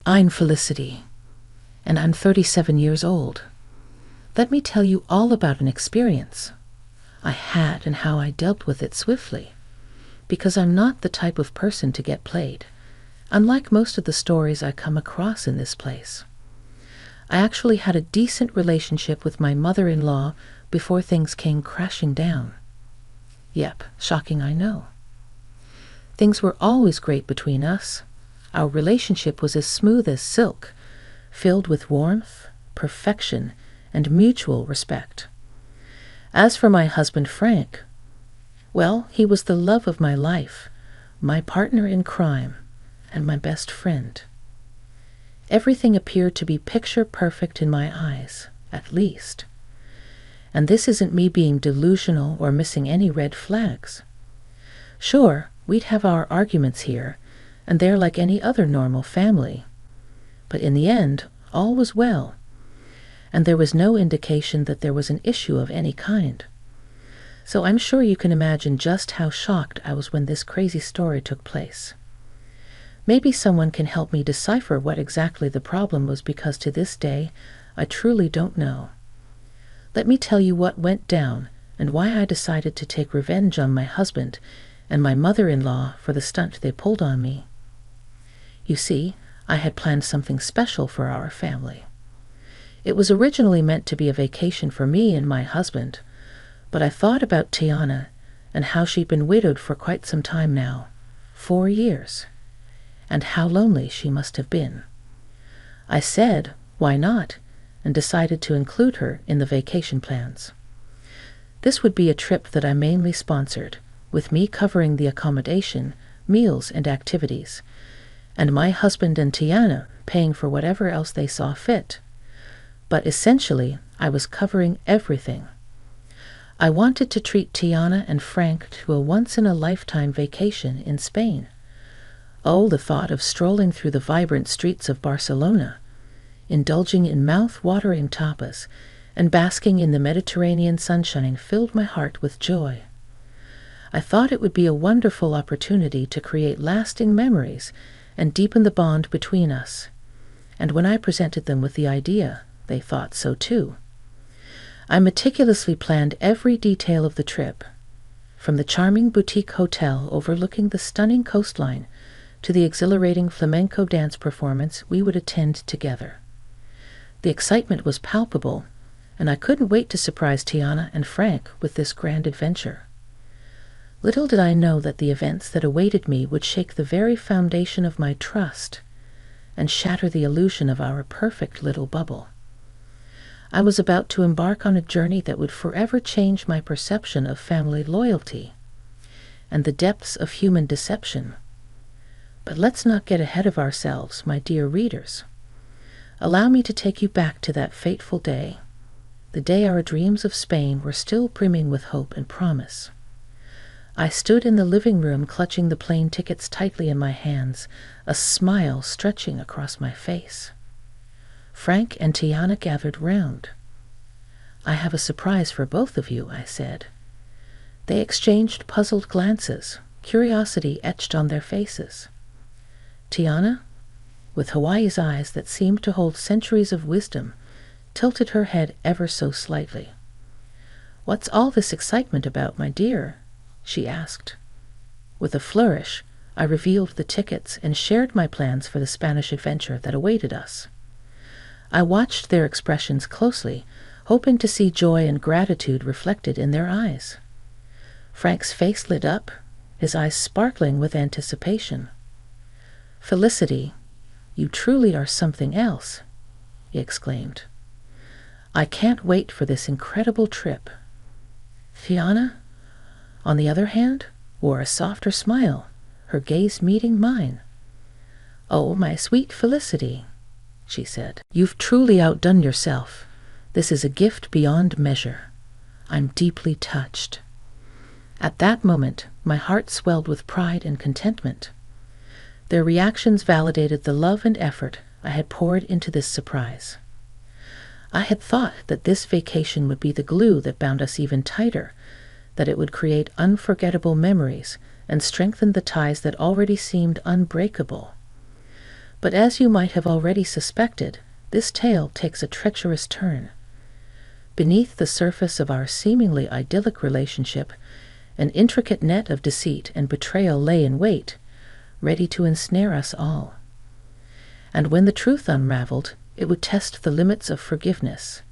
I'm Felicity, and I'm 37 years old. Let me tell you all about an experience I had and how I dealt with it swiftly, because I'm not the type of person to get played, unlike most of the stories I come across in this place. I actually had a decent relationship with my mother-in-law before things came crashing down. Yep, shocking, I know. Things were always great between us. Our relationship was as smooth as silk, filled with warmth, perfection, and mutual respect. As for my husband Frank, well, he was the love of my life, my partner in crime, and my best friend. Everything appeared to be picture perfect in my eyes, at least. And this isn't me being delusional or missing any red flags. Sure, we'd have our arguments here, and they're like any other normal family. But in the end, all was well, and there was no indication that there was an issue of any kind. So I'm sure you can imagine just how shocked I was when this crazy story took place. Maybe someone can help me decipher what exactly the problem was, because to this day, I truly don't know. Let me tell you what went down and why I decided to take revenge on my husband and my mother-in-law for the stunt they pulled on me. You see, I had planned something special for our family. It was originally meant to be a vacation for me and my husband, but I thought about Tiana and how she'd been widowed for quite some time now, 4 years, and how lonely she must have been. I said, why not, and decided to include her in the vacation plans. This would be a trip that I mainly sponsored, with me covering the accommodation, meals, and activities, and my husband and Tiana paying for whatever else they saw fit. But essentially, I was covering everything. I wanted to treat Tiana and Frank to a once-in-a-lifetime vacation in Spain. Oh, the thought of strolling through the vibrant streets of Barcelona, indulging in mouth-watering tapas, and basking in the Mediterranean sunshine filled my heart with joy. I thought it would be a wonderful opportunity to create lasting memories and deepen the bond between us. And when I presented them with the idea, they thought so too. I meticulously planned every detail of the trip, from the charming boutique hotel overlooking the stunning coastline to the exhilarating flamenco dance performance we would attend together. The excitement was palpable, and I couldn't wait to surprise Tiana and Frank with this grand adventure. Little did I know that the events that awaited me would shake the very foundation of my trust and shatter the illusion of our perfect little bubble. I was about to embark on a journey that would forever change my perception of family loyalty and the depths of human deception. But let's not get ahead of ourselves, my dear readers. Allow me to take you back to that fateful day, the day our dreams of Spain were still brimming with hope and promise. I stood in the living room clutching the plane tickets tightly in my hands, a smile stretching across my face. Frank and Tiana gathered round. I have a surprise for both of you, I said. They exchanged puzzled glances, curiosity etched on their faces. Tiana, with Hawaii's eyes that seemed to hold centuries of wisdom, tilted her head ever so slightly. "What's all this excitement about, my dear?" she asked. With a flourish, I revealed the tickets and shared my plans for the Spanish adventure that awaited us. I watched their expressions closely, hoping to see joy and gratitude reflected in their eyes. Frank's face lit up, his eyes sparkling with anticipation. "Felicity, you truly are something else," he exclaimed. "I can't wait for this incredible trip." Tiana, on the other hand, wore a softer smile, her gaze meeting mine. "Oh, my sweet Felicity," she said, "you've truly outdone yourself. This is a gift beyond measure. I'm deeply touched." At that moment, my heart swelled with pride and contentment. Their reactions validated the love and effort I had poured into this surprise. I had thought that this vacation would be the glue that bound us even tighter, that it would create unforgettable memories and strengthen the ties that already seemed unbreakable. But as you might have already suspected, this tale takes a treacherous turn. Beneath the surface of our seemingly idyllic relationship, an intricate net of deceit and betrayal lay in wait, ready to ensnare us all. And when the truth unraveled, it would test the limits of forgiveness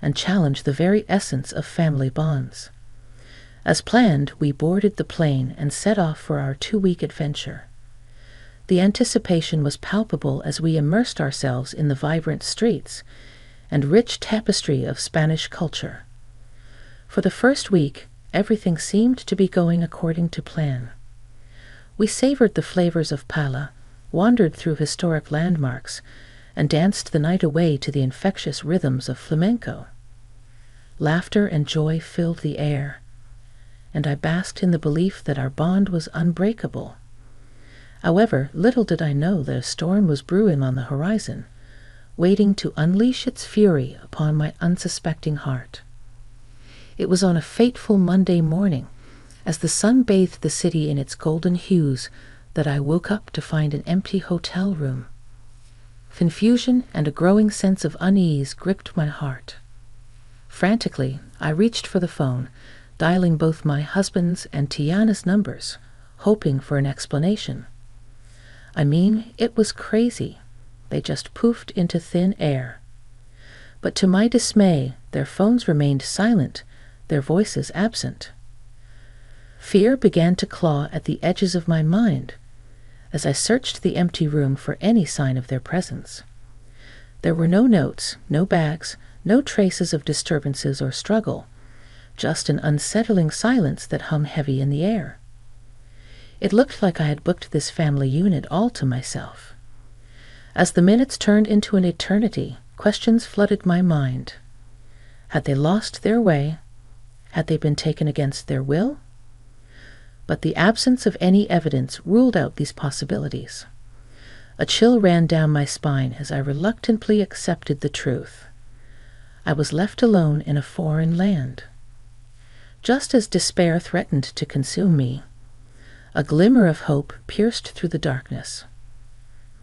and challenge the very essence of family bonds. As planned, we boarded the plane and set off for our 2-week adventure. The anticipation was palpable as we immersed ourselves in the vibrant streets and rich tapestry of Spanish culture. For the first week, everything seemed to be going according to plan. We savored the flavors of pala, wandered through historic landmarks, and danced the night away to the infectious rhythms of flamenco. Laughter and joy filled the air, and I basked in the belief that our bond was unbreakable. However, little did I know that a storm was brewing on the horizon, waiting to unleash its fury upon my unsuspecting heart. It was on a fateful Monday morning, as the sun bathed the city in its golden hues, that I woke up to find an empty hotel room. Confusion and a growing sense of unease gripped my heart. Frantically, I reached for the phone, dialing both my husband's and Tiana's numbers, hoping for an explanation. I mean, it was crazy. They just poofed into thin air. But to my dismay, their phones remained silent, their voices absent. Fear began to claw at the edges of my mind as I searched the empty room for any sign of their presence. There were no notes, no bags, no traces of disturbances or struggle, just an unsettling silence that hung heavy in the air. It looked like I had booked this family unit all to myself. As the minutes turned into an eternity, questions flooded my mind. Had they lost their way? Had they been taken against their will? But the absence of any evidence ruled out these possibilities. A chill ran down my spine as I reluctantly accepted the truth. I was left alone in a foreign land. Just as despair threatened to consume me, a glimmer of hope pierced through the darkness.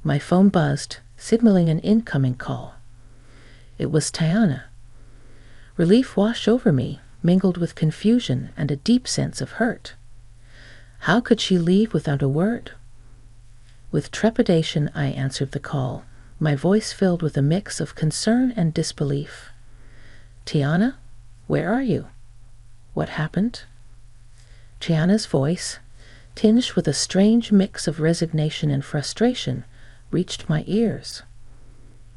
My phone buzzed, signaling an incoming call. It was Tiana. Relief washed over me, mingled with confusion and a deep sense of hurt. How could she leave without a word? With trepidation, I answered the call, my voice filled with a mix of concern and disbelief. Tiana, where are you? What happened? Tiana's voice, tinged with a strange mix of resignation and frustration, reached my ears.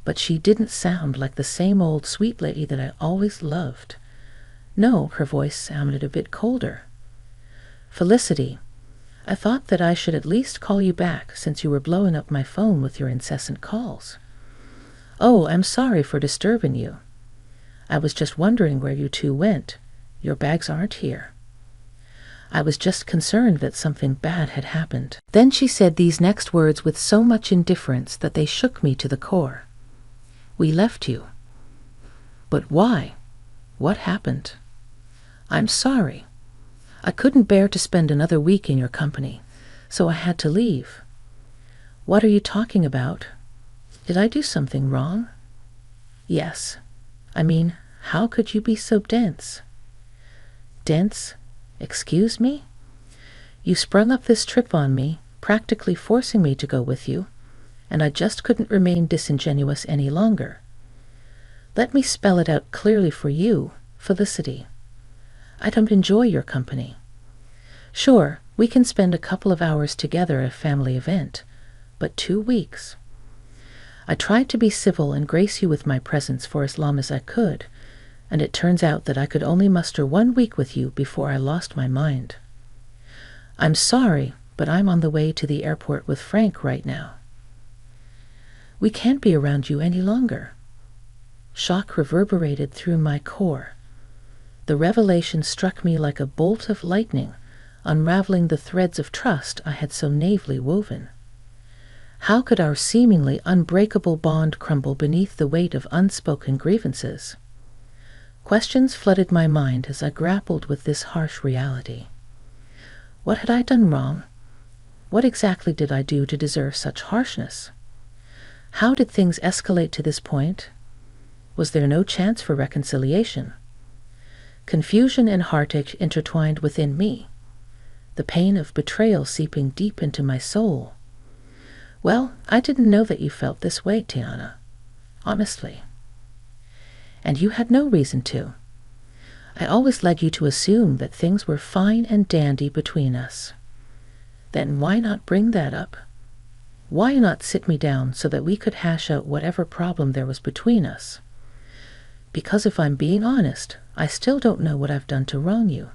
But she didn't sound like the same old sweet lady that I always loved. No, her voice sounded a bit colder. Felicity, I thought that I should at least call you back since you were blowing up my phone with your incessant calls. Oh, I'm sorry for disturbing you. I was just wondering where you two went. Your bags aren't here. I was just concerned that something bad had happened. Then she said these next words with so much indifference that they shook me to the core. We left you. But why? What happened? I'm sorry. I couldn't bear to spend another week in your company, so I had to leave. What are you talking about? Did I do something wrong? Yes. I mean, how could you be so dense? Dense? Excuse me? You sprung up this trip on me, practically forcing me to go with you, and I just couldn't remain disingenuous any longer. Let me spell it out clearly for you, Felicity. I don't enjoy your company. Sure, we can spend a couple of hours together at a family event, but 2 weeks. I tried to be civil and grace you with my presence for as long as I could, and it turns out that I could only muster 1 week with you before I lost my mind. I'm sorry, but I'm on the way to the airport with Frank right now. We can't be around you any longer. Shock reverberated through my core. The revelation struck me like a bolt of lightning, unraveling the threads of trust I had so naively woven. How could our seemingly unbreakable bond crumble beneath the weight of unspoken grievances? Questions flooded my mind as I grappled with this harsh reality. What had I done wrong? What exactly did I do to deserve such harshness? How did things escalate to this point? Was there no chance for reconciliation? Confusion and heartache intertwined within me, the pain of betrayal seeping deep into my soul. Well, I didn't know that you felt this way, Tiana. Honestly. And you had no reason to. I always led you to assume that things were fine and dandy between us. Then why not bring that up? Why not sit me down so that we could hash out whatever problem there was between us? Because if I'm being honest, I still don't know what I've done to wrong you.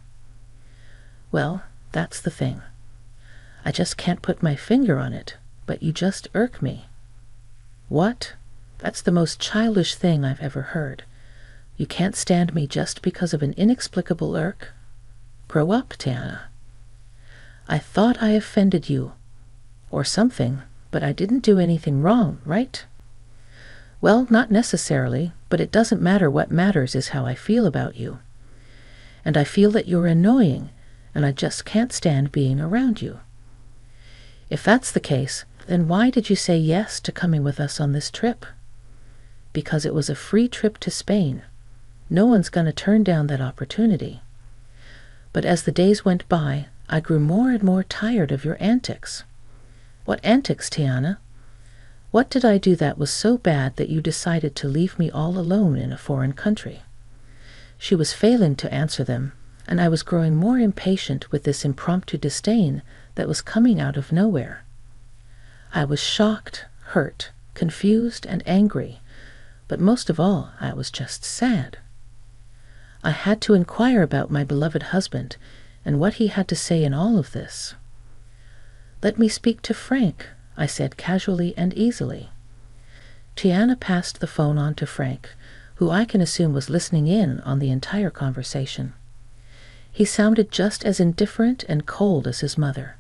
Well, that's the thing. I just can't put my finger on it, but you just irk me. What? That's the most childish thing I've ever heard. You can't stand me just because of an inexplicable irk? Grow up, Tiana. I thought I offended you, or something, but I didn't do anything wrong, right? Well, not necessarily, but it doesn't matter. What matters is how I feel about you. And I feel that you're annoying, and I just can't stand being around you. If that's the case, then why did you say yes to coming with us on this trip? Because it was a free trip to Spain. No one's going to turn down that opportunity. But as the days went by, I grew more and more tired of your antics. What antics, Tiana? What did I do that was so bad that you decided to leave me all alone in a foreign country? She was failing to answer them, and I was growing more impatient with this impromptu disdain that was coming out of nowhere. I was shocked, hurt, confused, and angry, but most of all, I was just sad. I had to inquire about my beloved husband and what he had to say in all of this. "Let me speak to Frank," I said casually and easily. Tiana passed the phone on to Frank, who I can assume was listening in on the entire conversation. He sounded just as indifferent and cold as his mother.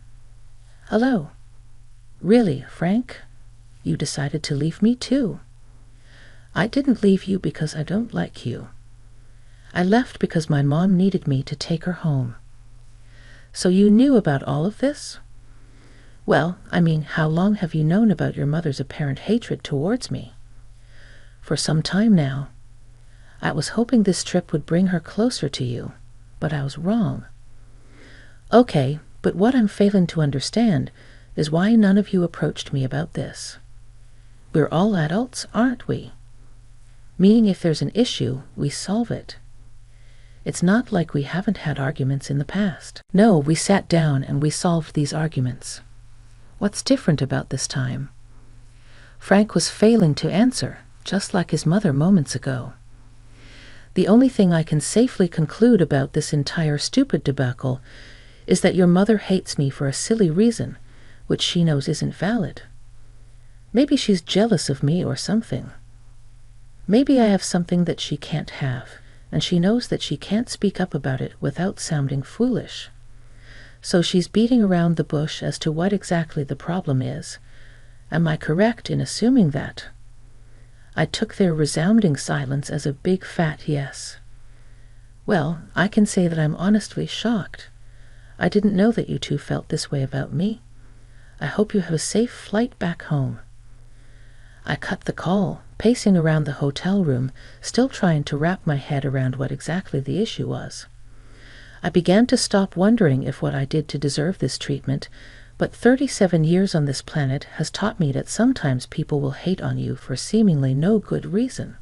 "Hello. Really, Frank? You decided to leave me too." "I didn't leave you because I don't like you. I left because my mom needed me to take her home." "So you knew about all of this?" "Well, I mean, how long have you known about your mother's apparent hatred towards me?" "For some time now. I was hoping this trip would bring her closer to you, but I was wrong." "Okay, but what I'm failing to understand is why none of you approached me about this. We're all adults, aren't we? Meaning if there's an issue, we solve it. It's not like we haven't had arguments in the past. No, we sat down and we solved these arguments. What's different about this time?" Frank was failing to answer, just like his mother moments ago. "The only thing I can safely conclude about this entire stupid debacle is that your mother hates me for a silly reason, which she knows isn't valid. Maybe she's jealous of me or something. Maybe I have something that she can't have, and she knows that she can't speak up about it without sounding foolish. So she's beating around the bush as to what exactly the problem is. Am I correct in assuming that?" I took their resounding silence as a big fat yes. "Well, I can say that I'm honestly shocked. I didn't know that you two felt this way about me. I hope you have a safe flight back home." I cut the call, pacing around the hotel room, still trying to wrap my head around what exactly the issue was. I began to stop wondering if what I did to deserve this treatment, but 37 years on this planet has taught me that sometimes people will hate on you for seemingly no good reason.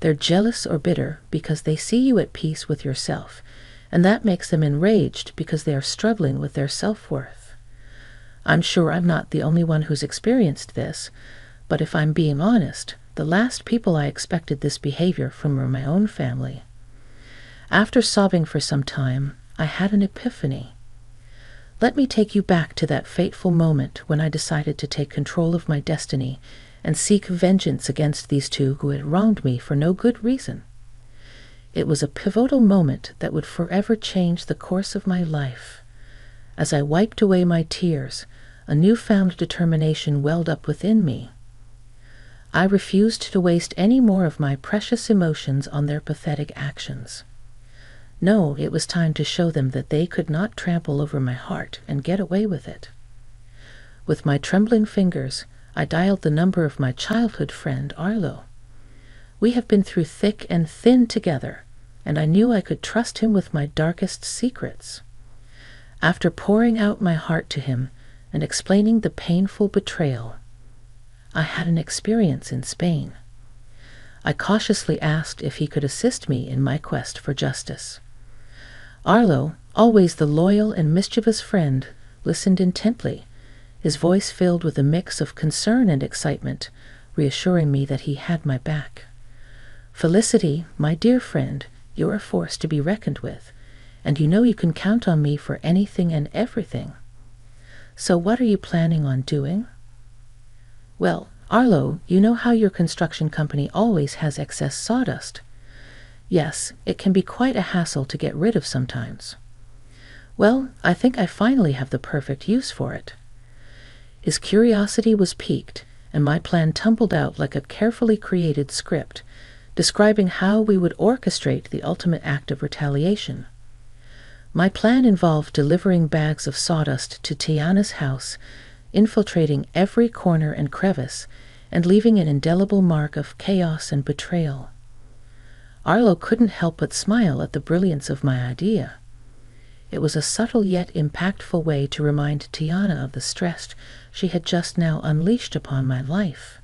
They're jealous or bitter because they see you at peace with yourself, and that makes them enraged because they are struggling with their self-worth. I'm sure I'm not the only one who's experienced this, but if I'm being honest, the last people I expected this behavior from were my own family. After sobbing for some time, I had an epiphany. Let me take you back to that fateful moment when I decided to take control of my destiny and seek vengeance against these two who had wronged me for no good reason. It was a pivotal moment that would forever change the course of my life. As I wiped away my tears, a newfound determination welled up within me. I refused to waste any more of my precious emotions on their pathetic actions. No, it was time to show them that they could not trample over my heart and get away with it. With my trembling fingers, I dialed the number of my childhood friend, Arlo. We have been through thick and thin together, and I knew I could trust him with my darkest secrets. After pouring out my heart to him and explaining the painful betrayal, I had an experience in Spain. I cautiously asked if he could assist me in my quest for justice. Arlo, always the loyal and mischievous friend, listened intently, his voice filled with a mix of concern and excitement, reassuring me that he had my back. "Felicity, my dear friend, you're a force to be reckoned with, and you know you can count on me for anything and everything. So what are you planning on doing?" "Well, Arlo, you know how your construction company always has excess sawdust. Yes, it can be quite a hassle to get rid of sometimes. Well, I think I finally have the perfect use for it." His curiosity was piqued, and my plan tumbled out like a carefully created script, describing how we would orchestrate the ultimate act of retaliation. My plan involved delivering bags of sawdust to Tiana's house, infiltrating every corner and crevice, and leaving an indelible mark of chaos and betrayal. Arlo couldn't help but smile at the brilliance of my idea. It was a subtle yet impactful way to remind Tiana of the stress she had just now unleashed upon my life.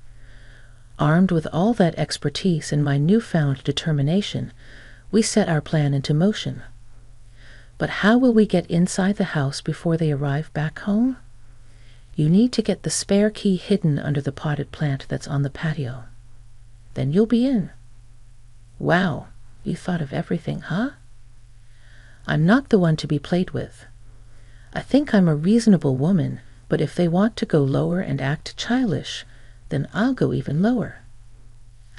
Armed with all that expertise and my newfound determination, we set our plan into motion. But how will we get inside the house before they arrive back home? You need to get the spare key hidden under the potted plant that's on the patio. Then you'll be in. Wow, you thought of everything, huh? I'm not the one to be played with. I think I'm a reasonable woman, but if they want to go lower and act childish, then I'll go even lower.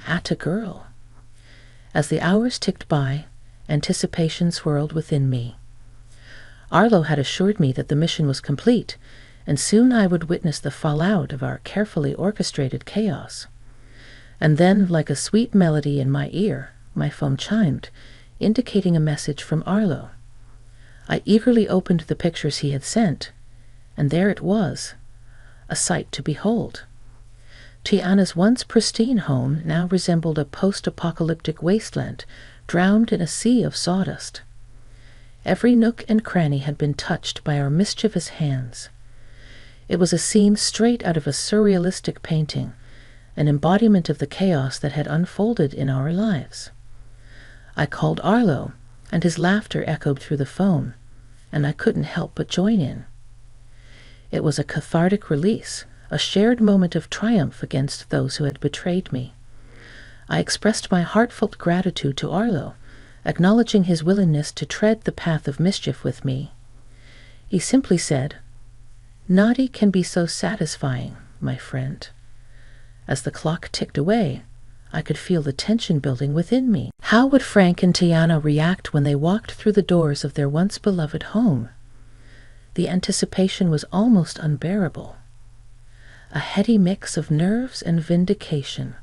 Atta girl. As the hours ticked by, anticipation swirled within me. Arlo had assured me that the mission was complete, and soon I would witness the fallout of our carefully orchestrated chaos. And then, like a sweet melody in my ear, my phone chimed, indicating a message from Arlo. I eagerly opened the pictures he had sent, and there it was, a sight to behold. Tiana's once pristine home now resembled a post-apocalyptic wasteland, drowned in a sea of sawdust. Every nook and cranny had been touched by our mischievous hands. It was a scene straight out of a surrealistic painting, an embodiment of the chaos that had unfolded in our lives. I called Arlo, and his laughter echoed through the phone, and I couldn't help but join in. It was a cathartic release, a shared moment of triumph against those who had betrayed me. I expressed my heartfelt gratitude to Arlo, acknowledging his willingness to tread the path of mischief with me. He simply said, "Naughty can be so satisfying, my friend." As the clock ticked away, I could feel the tension building within me. How would Frank and Tiana react when they walked through the doors of their once beloved home? The anticipation was almost unbearable. A heady mix of nerves and vindication.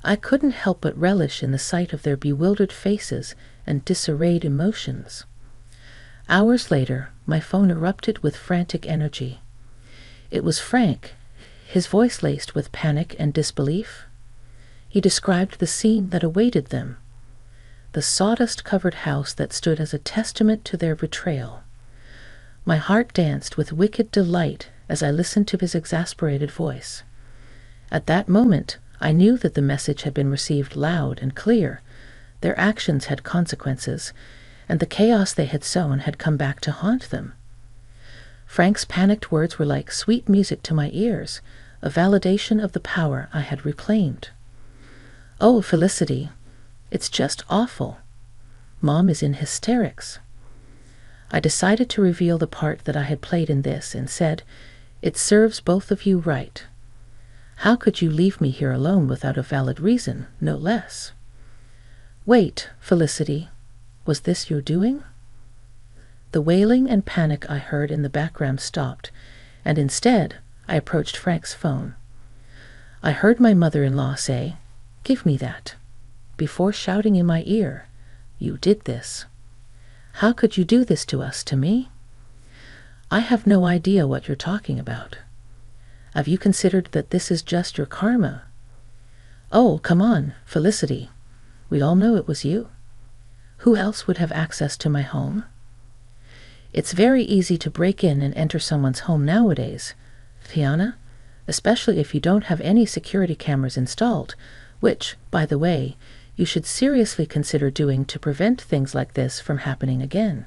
I couldn't help but relish in the sight of their bewildered faces and disarrayed emotions. Hours later, my phone erupted with frantic energy. It was Frank, his voice laced with panic and disbelief. He described the scene that awaited them, the sawdust-covered house that stood as a testament to their betrayal. My heart danced with wicked delight as I listened to his exasperated voice. At that moment, I knew that the message had been received loud and clear. Their actions had consequences, and the chaos they had sown had come back to haunt them. Frank's panicked words were like sweet music to my ears, a validation of the power I had reclaimed. "Oh, Felicity, it's just awful. Mom is in hysterics." I decided to reveal the part that I had played in this and said, "It serves both of you right. How could you leave me here alone without a valid reason, no less?" "Wait, Felicity, was this your doing?" The wailing and panic I heard in the background stopped, and instead I approached Frank's phone. I heard my mother-in-law say, "Give me that," before shouting in my ear, "You did this. How could you do this to us, to me?" "I have no idea what you're talking about." Have you considered that this is just your karma? Oh, come on, Felicity. We all know it was you. Who else would have access to my home? It's very easy to break in and enter someone's home nowadays, Fiona, especially if you don't have any security cameras installed, which, by the way, you should seriously consider doing to prevent things like this from happening again.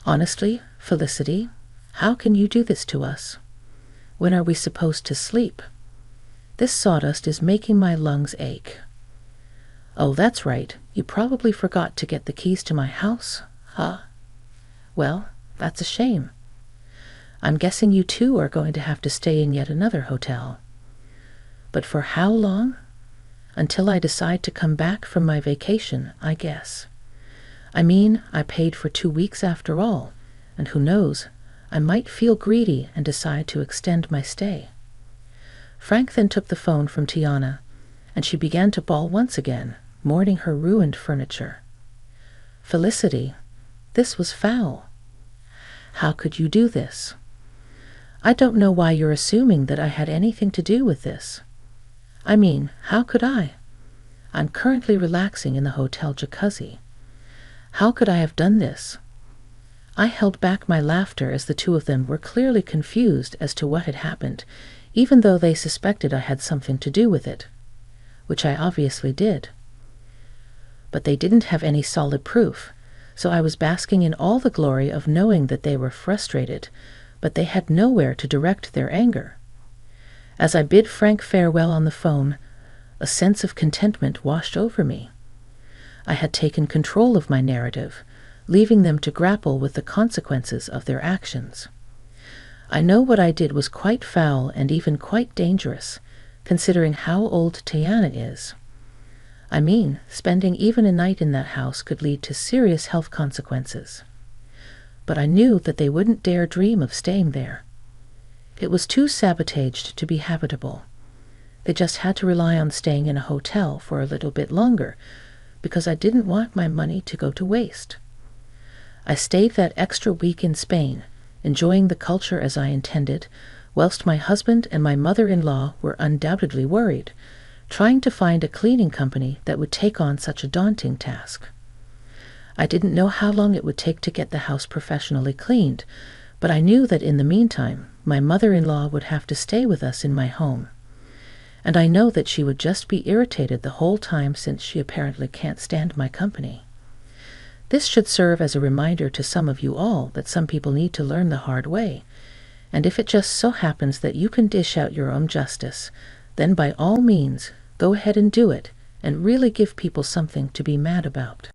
Honestly, Felicity, how can you do this to us? When are we supposed to sleep? This sawdust is making my lungs ache. Oh, that's right, you probably forgot to get the keys to my house, huh? Well, that's a shame. I'm guessing you too are going to have to stay in yet another hotel. But for how long? Until I decide to come back from my vacation, I guess. I mean, I paid for 2 weeks after all, and who knows, I might feel greedy and decide to extend my stay. Frank then took the phone from Tiana, and she began to bawl once again, mourning her ruined furniture. Felicity, this was foul. How could you do this? I don't know why you're assuming that I had anything to do with this. I mean, how could I? I'm currently relaxing in the Hotel Jacuzzi. How could I have done this? I held back my laughter as the two of them were clearly confused as to what had happened, even though they suspected I had something to do with it, which I obviously did. But they didn't have any solid proof, so I was basking in all the glory of knowing that they were frustrated, but they had nowhere to direct their anger. As I bid Frank farewell on the phone, a sense of contentment washed over me. I had taken control of my narrative, leaving them to grapple with the consequences of their actions. I know what I did was quite foul and even quite dangerous, considering how old Tiana is. I mean, spending even a night in that house could lead to serious health consequences. But I knew that they wouldn't dare dream of staying there. It was too sabotaged to be habitable. They just had to rely on staying in a hotel for a little bit longer, because I didn't want my money to go to waste. I stayed that extra week in Spain, enjoying the culture as I intended, whilst my husband and my mother-in-law were undoubtedly worried, trying to find a cleaning company that would take on such a daunting task. I didn't know how long it would take to get the house professionally cleaned, but I knew that in the meantime, my mother-in-law would have to stay with us in my home. And I know that she would just be irritated the whole time since she apparently can't stand my company. This should serve as a reminder to some of you all that some people need to learn the hard way, and if it just so happens that you can dish out your own justice, then by all means, go ahead and do it, and really give people something to be mad about.